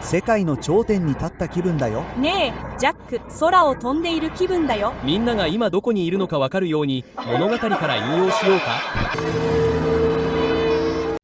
世界の頂点に立った気分だよ。ねえ、ジャック、空を飛んでいる気分だよ。みんなが今どこにいるのかわかるように物語から引用しようか。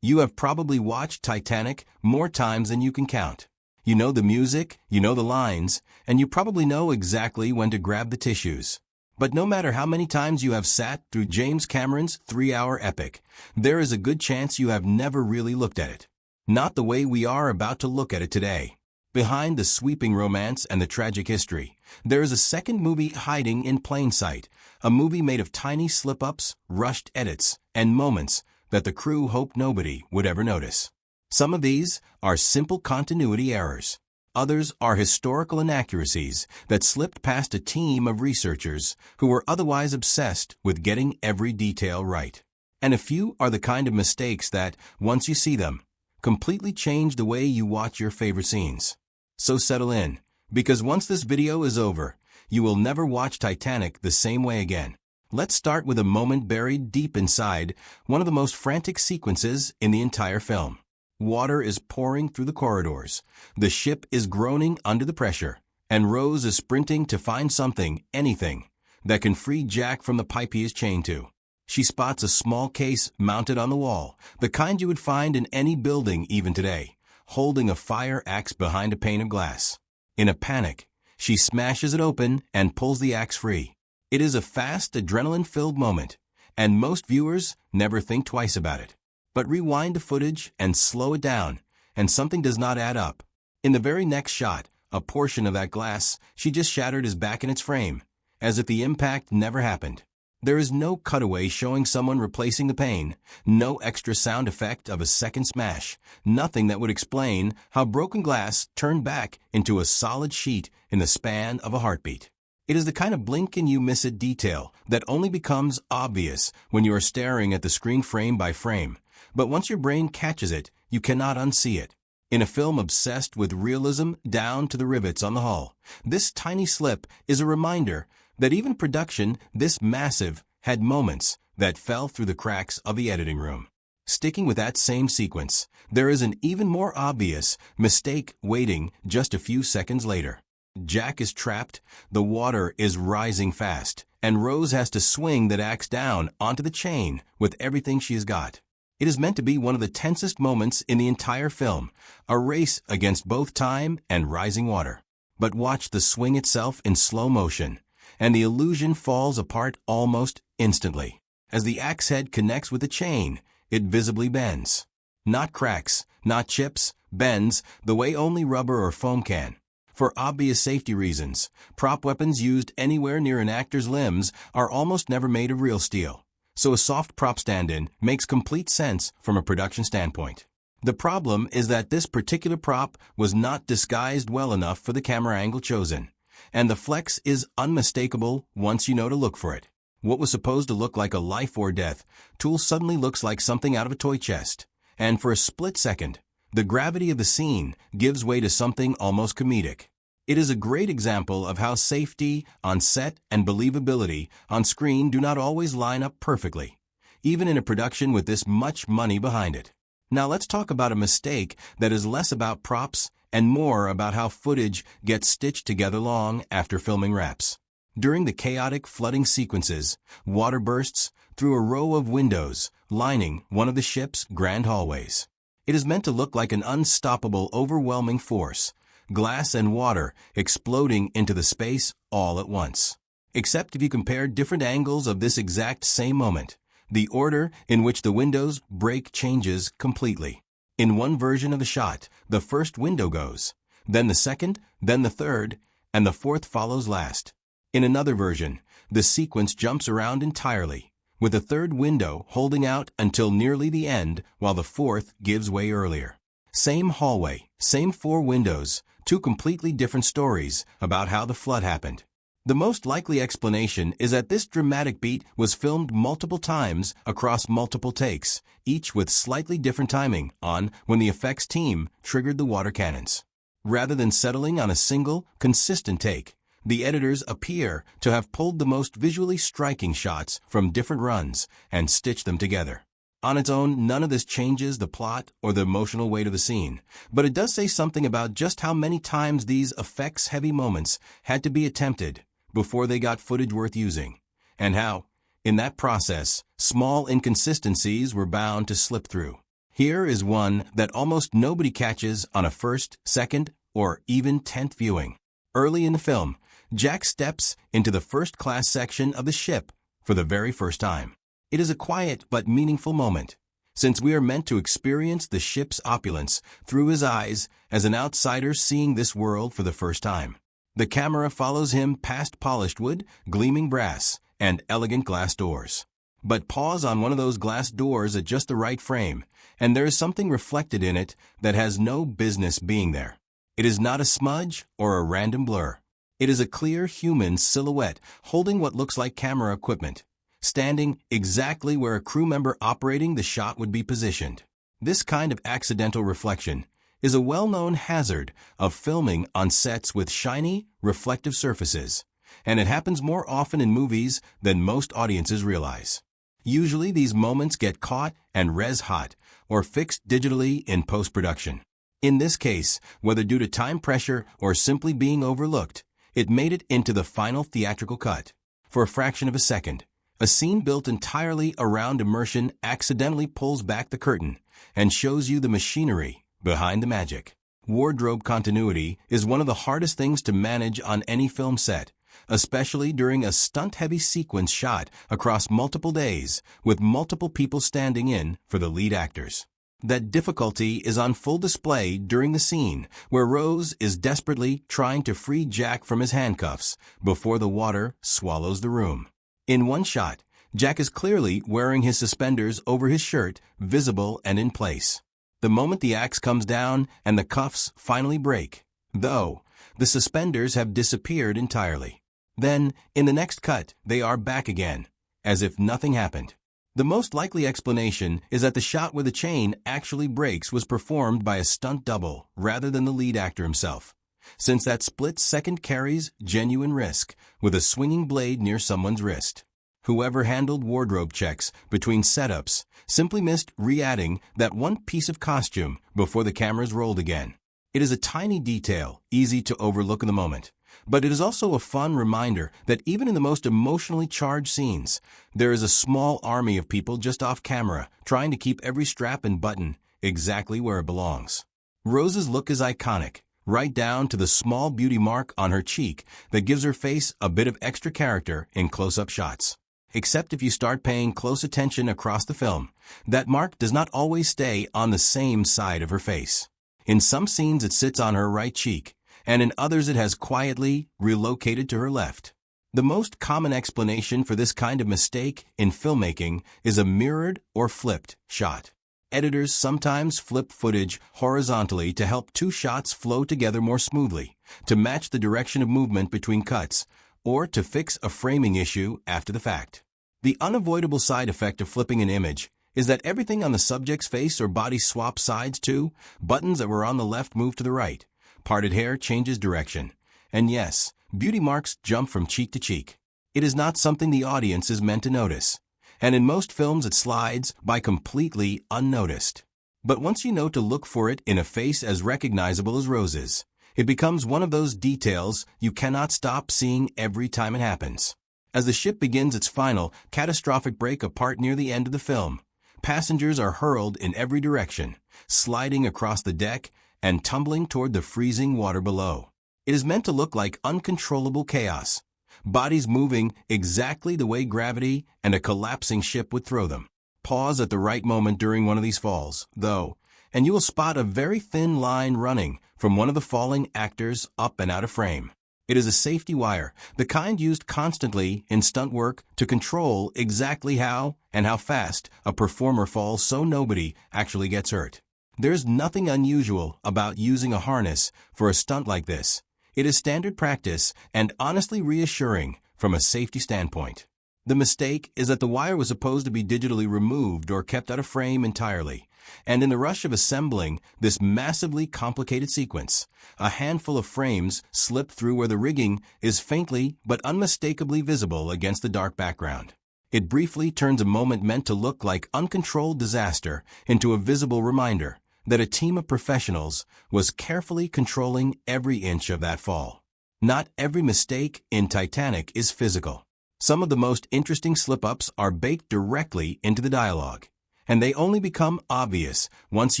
You have probably watched Titanic more times than you can count. You know the music, you know the lines, and you probably know exactly when to grab the tissues. But no matter how many times you have sat through James Cameron's 3-hour epic, there is a good chance you have never really looked at it. Not the way we are about to look at it today. Behind the sweeping romance and the tragic history, there is a second movie hiding in plain sight, a movie made of tiny slip-ups, rushed edits, and moments that the crew hoped nobody would ever notice. Some of these are simple continuity errors. Others are historical inaccuracies that slipped past a team of researchers who were otherwise obsessed with getting every detail right. And a few are the kind of mistakes that, once you see them, completely change the way you watch your favorite scenes. So settle in, because once this video is over, you will never watch Titanic the same way again. Let's start with a moment buried deep inside one of the most frantic sequences in the entire film. Water is pouring through the corridors, the ship is groaning under the pressure, and Rose is sprinting to find something, anything, that can free Jack from the pipe he is chained to. She spots a small case mounted on the wall, the kind you would find in any building even today, holding a fire axe behind a pane of glass. In a panic, she smashes it open and pulls the axe free. It is a fast, adrenaline-filled moment, and most viewers never think twice about it. But rewind the footage and slow it down, and something does not add up. In the very next shot, a portion of that glass she just shattered is back in its frame, as if the impact never happened. There is no cutaway showing someone replacing the pane, no extra sound effect of a second smash, nothing that would explain how broken glass turned back into a solid sheet in the span of a heartbeat. It is the kind of blink-and-you-miss-it detail that only becomes obvious when you are staring at the screen frame by frame. But once your brain catches it, you cannot unsee it. In a film obsessed with realism down to the rivets on the hull, this tiny slip is a reminder that even production this massive had moments that fell through the cracks of the editing room. Sticking with that same sequence, there is an even more obvious mistake waiting just a few seconds later. Jack is trapped, the water is rising fast, and Rose has to swing that axe down onto the chain with everything she has got. It is meant to be one of the tensest moments in the entire film, a race against both time and rising water. But watch the swing itself in slow motion, and the illusion falls apart almost instantly. As the axe head connects with the chain, it visibly bends. Not cracks, not chips, bends the way only rubber or foam can. For obvious safety reasons, prop weapons used anywhere near an actor's limbs are almost never made of real steel. So a soft prop stand-in makes complete sense from a production standpoint. The problem is that this particular prop was not disguised well enough for the camera angle chosen, and the flex is unmistakable once you know to look for it. What was supposed to look like a life or death tool suddenly looks like something out of a toy chest, and for a split second, the gravity of the scene gives way to something almost comedic. It is a great example of how safety on set and believability on screen do not always line up perfectly, even in a production with this much money behind it. Now let's talk about a mistake that is less about props and more about how footage gets stitched together long after filming wraps. During the chaotic flooding sequences, water bursts through a row of windows lining one of the ship's grand hallways. It is meant to look like an unstoppable, overwhelming force, glass and water exploding into the space all at once. Except if you compare different angles of this exact same moment, the order in which the windows break changes completely. In one version of the shot, the first window goes, then the second, then the third, and the fourth follows last. In another version, the sequence jumps around entirely, with the third window holding out until nearly the end while the fourth gives way earlier. Same hallway, same 4 windows, 2 completely different stories about how the flood happened. The most likely explanation is that this dramatic beat was filmed multiple times across multiple takes, each with slightly different timing on when the effects team triggered the water cannons. Rather than settling on a single, consistent take, the editors appear to have pulled the most visually striking shots from different runs and stitched them together. On its own, none of this changes the plot or the emotional weight of the scene, but it does say something about just how many times these effects-heavy moments had to be attempted before they got footage worth using, and how, in that process, small inconsistencies were bound to slip through. Here is one that almost nobody catches on a first, second, or even 10th viewing. Early in the film, Jack steps into the first-class section of the ship for the very first time. It is a quiet but meaningful moment, since we are meant to experience the ship's opulence through his eyes as an outsider seeing this world for the first time. The camera follows him past polished wood, gleaming brass, and elegant glass doors. But pause on one of those glass doors at just the right frame, and there is something reflected in it that has no business being there. It is not a smudge or a random blur. It is a clear human silhouette holding what looks like camera equipment, standing exactly where a crew member operating the shot would be positioned. This kind of accidental reflection is a well-known hazard of filming on sets with shiny, reflective surfaces, and it happens more often in movies than most audiences realize. Usually these moments get caught and res-hot or fixed digitally in post-production. In this case, whether due to time pressure or simply being overlooked, it made it into the final theatrical cut. For a fraction of a second, a scene built entirely around immersion accidentally pulls back the curtain and shows you the machinery behind the magic. Wardrobe continuity is one of the hardest things to manage on any film set, especially during a stunt-heavy sequence shot across multiple days with multiple people standing in for the lead actors. That difficulty is on full display during the scene where Rose is desperately trying to free Jack from his handcuffs before the water swallows the room. In one shot, Jack is clearly wearing his suspenders over his shirt, visible and in place. The moment the axe comes down and the cuffs finally break, though, the suspenders have disappeared entirely. Then, in the next cut, they are back again, as if nothing happened. The most likely explanation is that the shot where the chain actually breaks was performed by a stunt double rather than the lead actor himself, since that split second carries genuine risk with a swinging blade near someone's wrist. Whoever handled wardrobe checks between setups simply missed re-adding that one piece of costume before the cameras rolled again. It is a tiny detail, easy to overlook in the moment, but it is also a fun reminder that even in the most emotionally charged scenes, there is a small army of people just off camera trying to keep every strap and button exactly where it belongs. Rose's look is iconic, right down to the small beauty mark on her cheek that gives her face a bit of extra character in close-up shots. Except if you start paying close attention across the film, that mark does not always stay on the same side of her face. In some scenes it sits on her right cheek, and in others it has quietly relocated to her left. The most common explanation for this kind of mistake in filmmaking is a mirrored or flipped shot. Editors sometimes flip footage horizontally to help two shots flow together more smoothly, to match the direction of movement between cuts, or to fix a framing issue after the fact. The unavoidable side effect of flipping an image is that everything on the subject's face or body swaps sides too. Buttons that were on the left move to the right. Parted hair changes direction. And yes, beauty marks jump from cheek to cheek. It is not something the audience is meant to notice. And in most films it slides by completely unnoticed. But once you know to look for it in a face as recognizable as Rose's, it becomes one of those details you cannot stop seeing every time it happens. As the ship begins its final, catastrophic break apart near the end of the film, passengers are hurled in every direction, sliding across the deck and tumbling toward the freezing water below. It is meant to look like uncontrollable chaos, bodies moving exactly the way gravity and a collapsing ship would throw them. Pause at the right moment during one of these falls, though, and you will spot a very thin line running from one of the falling actors up and out of frame. It is a safety wire, the kind used constantly in stunt work to control exactly how and how fast a performer falls so nobody actually gets hurt. There's nothing unusual about using a harness for a stunt like this. It is standard practice and honestly reassuring from a safety standpoint. The mistake is that the wire was supposed to be digitally removed or kept out of frame entirely, and in the rush of assembling this massively complicated sequence, a handful of frames slip through where the rigging is faintly but unmistakably visible against the dark background. It briefly turns a moment meant to look like uncontrolled disaster into a visible reminder that a team of professionals was carefully controlling every inch of that fall. Not every mistake in Titanic is physical. Some of the most interesting slip-ups are baked directly into the dialogue, and they only become obvious once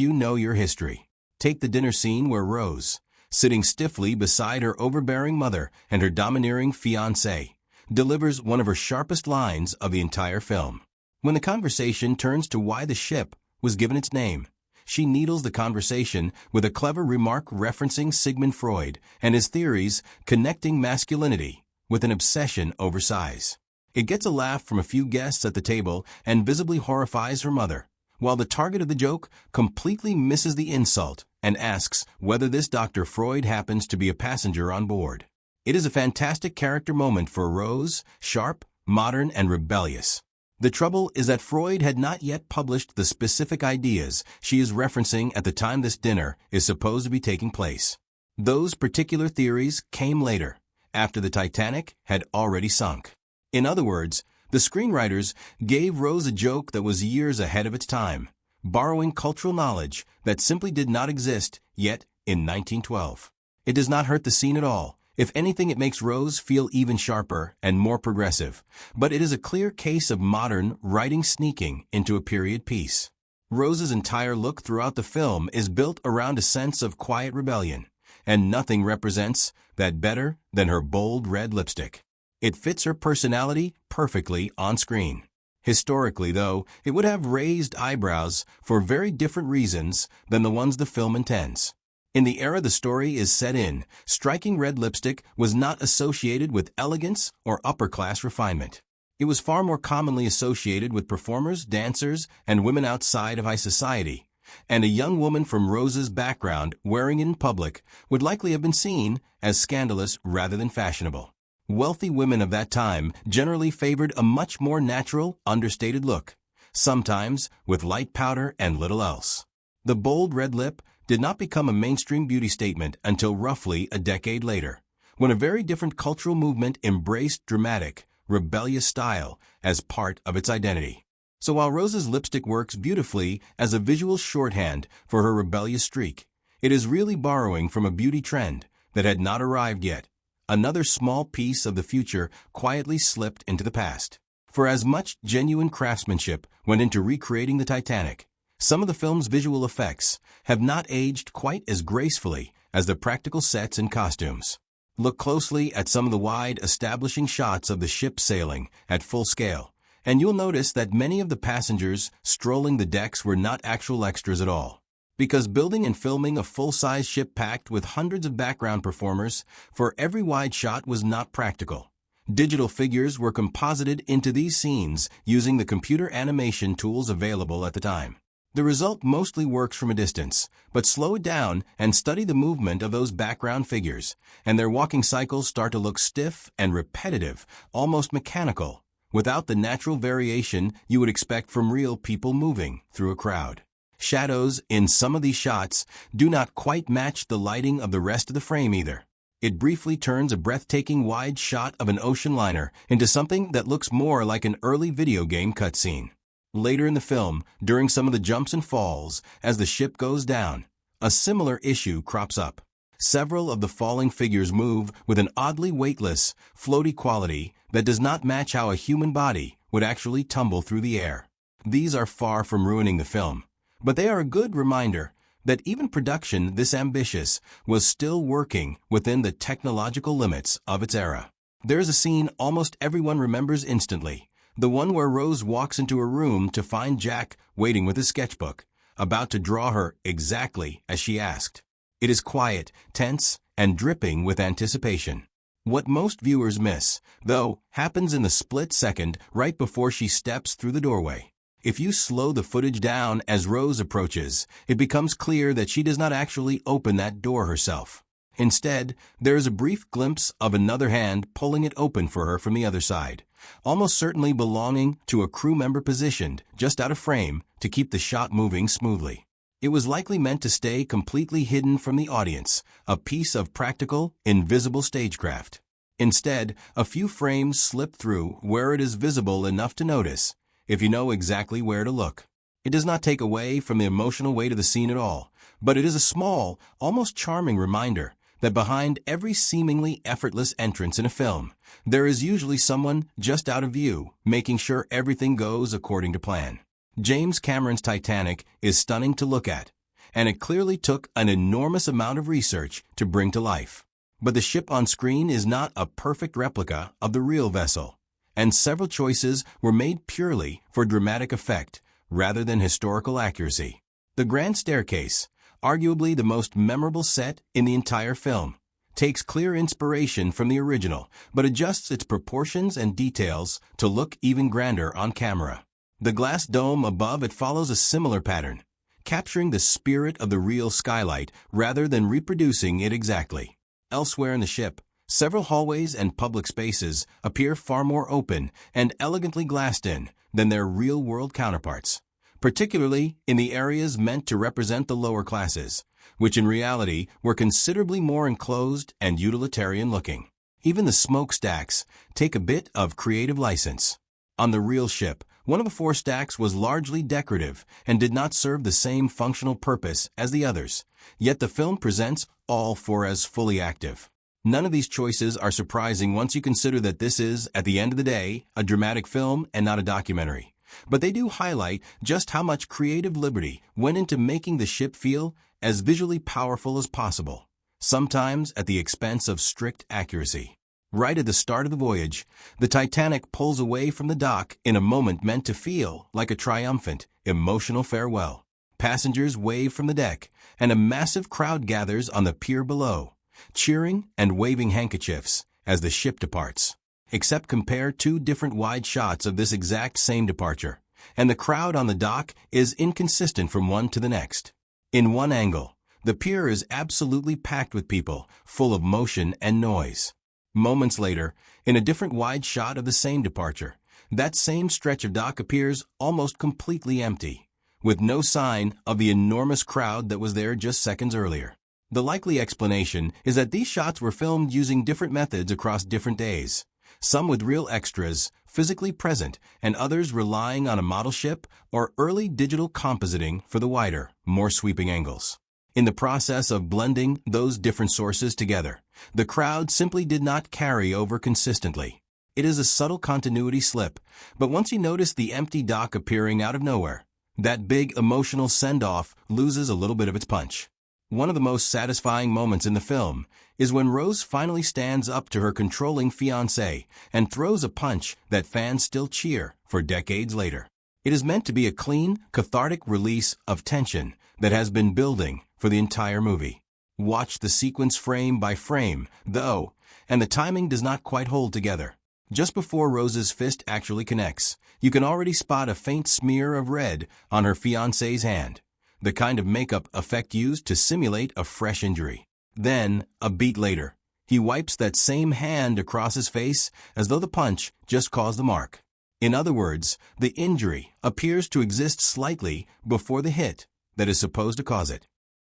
you know your history. Take the dinner scene where Rose, sitting stiffly beside her overbearing mother and her domineering fiancé, delivers one of her sharpest lines of the entire film. When the conversation turns to why the ship was given its name, she needles the conversation with a clever remark referencing Sigmund Freud and his theories connecting masculinity with an obsession over size. It gets a laugh from a few guests at the table and visibly horrifies her mother, while the target of the joke completely misses the insult and asks whether this Dr. Freud happens to be a passenger on board. It is a fantastic character moment for Rose, sharp, modern, and rebellious. The trouble is that Freud had not yet published the specific ideas she is referencing at the time this dinner is supposed to be taking place. Those particular theories came later, after the Titanic had already sunk. In other words, the screenwriters gave Rose a joke that was years ahead of its time, borrowing cultural knowledge that simply did not exist yet in 1912. It does not hurt the scene at all. If anything, it makes Rose feel even sharper and more progressive, but it is a clear case of modern writing sneaking into a period piece. Rose's entire look throughout the film is built around a sense of quiet rebellion, and nothing represents that better than her bold red lipstick. It fits her personality perfectly on screen. Historically, though, it would have raised eyebrows for very different reasons than the ones the film intends. In the era the story is set in, striking red lipstick was not associated with elegance or upper-class refinement. It was far more commonly associated with performers, dancers, and women outside of high society, and a young woman from Rose's background wearing it in public would likely have been seen as scandalous rather than fashionable. Wealthy women of that time generally favored a much more natural, understated look, sometimes with light powder and little else. The bold red lip did not become a mainstream beauty statement until roughly a decade later, when a very different cultural movement embraced dramatic, rebellious style as part of its identity. So while Rose's lipstick works beautifully as a visual shorthand for her rebellious streak, it is really borrowing from a beauty trend that had not arrived yet. Another small piece of the future quietly slipped into the past. For as much genuine craftsmanship went into recreating the Titanic, some of the film's visual effects have not aged quite as gracefully as the practical sets and costumes. Look closely at some of the wide, establishing shots of the ship sailing at full scale, and you'll notice that many of the passengers strolling the decks were not actual extras at all. Because building and filming a full-size ship packed with hundreds of background performers for every wide shot was not practical. Digital figures were composited into these scenes using the computer animation tools available at the time. The result mostly works from a distance, but slow it down and study the movement of those background figures, and their walking cycles start to look stiff and repetitive, almost mechanical, without the natural variation you would expect from real people moving through a crowd. Shadows in some of these shots do not quite match the lighting of the rest of the frame either. It briefly turns a breathtaking wide shot of an ocean liner into something that looks more like an early video game cutscene. Later in the film, during some of the jumps and falls, as the ship goes down, a similar issue crops up. Several of the falling figures move with an oddly weightless, floaty quality that does not match how a human body would actually tumble through the air. These are far from ruining the film, but they are a good reminder that even production this ambitious was still working within the technological limits of its era. There is a scene almost everyone remembers instantly, the one where Rose walks into a room to find Jack waiting with his sketchbook, about to draw her exactly as she asked. It is quiet, tense, and dripping with anticipation. What most viewers miss, though, happens in the split second right before she steps through the doorway. If you slow the footage down as Rose approaches, it becomes clear that she does not actually open that door herself. Instead, there is a brief glimpse of another hand pulling it open for her from the other side, almost certainly belonging to a crew member positioned just out of frame to keep the shot moving smoothly. It was likely meant to stay completely hidden from the audience, a piece of practical, invisible stagecraft. Instead, a few frames slip through where it is visible enough to notice, if you know exactly where to look. It does not take away from the emotional weight of the scene at all, but it is a small, almost charming reminder that behind every seemingly effortless entrance in a film, there is usually someone just out of view, making sure everything goes according to plan. James Cameron's Titanic is stunning to look at, and it clearly took an enormous amount of research to bring to life. But the ship on screen is not a perfect replica of the real vessel, and several choices were made purely for dramatic effect rather than historical accuracy. The Grand Staircase, arguably the most memorable set in the entire film, takes clear inspiration from the original, but adjusts its proportions and details to look even grander on camera. The glass dome above it follows a similar pattern, capturing the spirit of the real skylight rather than reproducing it exactly. Elsewhere in the ship, several hallways and public spaces appear far more open and elegantly glassed in than their real-world counterparts, particularly in the areas meant to represent the lower classes, which in reality were considerably more enclosed and utilitarian-looking. Even the smokestacks take a bit of creative license. On the real ship, one of the 4 stacks was largely decorative and did not serve the same functional purpose as the others, yet the film presents all 4 as fully active. None of these choices are surprising once you consider that this is, at the end of the day, a dramatic film and not a documentary. But they do highlight just how much creative liberty went into making the ship feel as visually powerful as possible, sometimes at the expense of strict accuracy. Right at the start of the voyage, the Titanic pulls away from the dock in a moment meant to feel like a triumphant, emotional farewell. Passengers wave from the deck, and a massive crowd gathers on the pier below, cheering and waving handkerchiefs as the ship departs. Except compare 2 different wide shots of this exact same departure, and the crowd on the dock is inconsistent from one to the next. In one angle, the pier is absolutely packed with people, full of motion and noise. Moments later, in a different wide shot of the same departure, that same stretch of dock appears almost completely empty, with no sign of the enormous crowd that was there just seconds earlier. The likely explanation is that these shots were filmed using different methods across different days, some with real extras physically present and others relying on a model ship or early digital compositing for the wider, more sweeping angles. In the process of blending those different sources together, the crowd simply did not carry over consistently. It is a subtle continuity slip, but once you notice the empty dock appearing out of nowhere, that big emotional send-off loses a little bit of its punch. One of the most satisfying moments in the film is when Rose finally stands up to her controlling fiancé and throws a punch that fans still cheer for decades later. It is meant to be a clean, cathartic release of tension that has been building for the entire movie. Watch the sequence frame by frame, though, and the timing does not quite hold together. Just before Rose's fist actually connects, you can already spot a faint smear of red on her fiancé's hand, the kind of makeup effect used to simulate a fresh injury. Then, a beat later, he wipes that same hand across his face as though the punch just caused the mark. In other words, the injury appears to exist slightly before the hit that is supposed to cause it.